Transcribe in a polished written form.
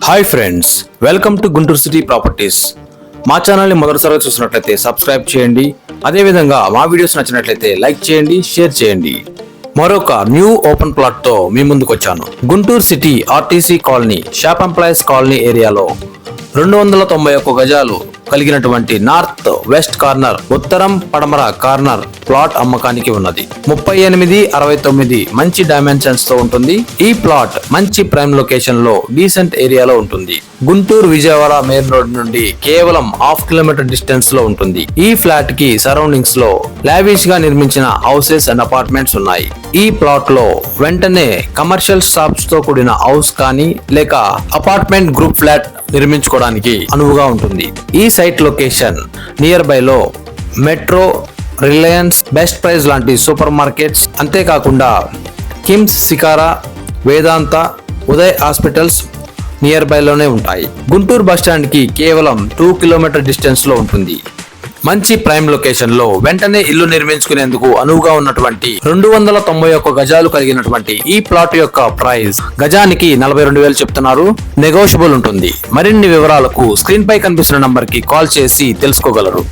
Hi friends, welcome to Guntur city properties. మా ఛానల్ని మొదటిసారిగా చూసినట్లయితే సబ్స్క్రైబ్ చేయండి. అదేవిధంగా మా వీడియోస్ నచ్చినట్లయితే లైక్ చేయండి, షేర్ చేయండి. మరొక న్యూ ఓపెన్ ప్లాట్ తో మీ ముందుకు వచ్చాను. Guntur city RTC colony, shop employees colony ఏరియాలో 291 గజాలు కలిగినటువంటి నార్త్ వెస్ట్ కార్నర్, ఉత్తరం పడమర కార్నర్ ప్లాట్ అమ్మకానికి ఉన్నది. 38-69 మంచి డైమెన్షన్స్ తో ఉంటుంది. ఈ ప్లాట్ మంచి ప్రైమ్ లొకేషన్ లో డీసెంట్ ఏరియాలో ఉంటుంది. గుంటూరు విజయవాడ మెయిన్ రోడ్ నుండి కేవలం ½ కిలోమీటర్ డిస్టెన్స్ లో ఉంటుంది. ఈ ఫ్లాట్ కి సరౌండింగ్స్ లో లావిష్ గా నిర్మించిన హౌసెస్ అండ్ అపార్ట్మెంట్స్ ఉన్నాయి. ఈ ప్లాట్ లో వెంటనే కమర్షియల్ షాప్స్ తో కూడిన హౌస్ కానీ లేక అపార్ట్మెంట్ గ్రూప్ ఫ్లాట్ నిర్మించుకోవడానికి అనువుగా ఉంటుంది. ఈ సైట్ లొకేషన్ నియర్ బై లో మెట్రో, రిలయన్స్, బెస్ట్ ప్రైస్ లాంటి సూపర్ మార్కెట్స్, అంతేకాకుండా కిమ్స్, సికారా, వేదాంత, ఉదయ్ హాస్పిటల్స్ నియర్ బై లోనే ఉంటాయి. గుంటూరు బస్ స్టాండ్ కి కేవలం 2 కిలోమీటర్ డిస్టెన్స్ లో ఉంటుంది. మంచి ప్రైమ్ లొకేషన్ లో వెంటనే ఇల్లు నిర్మించుకునేందుకు అనువుగా ఉన్నటువంటి 291 గజాలు కలిగినటువంటి ఈ ప్లాట్ యొక్క ప్రైస్ గజానికి 42,000 చెప్తున్నారు. నెగోషియబుల్ ఉంటుంది. మరిన్ని వివరాలకు స్క్రీన్ పై కనిపిస్తున్న నంబర్ కి కాల్ చేసి తెలుసుకోగలరు.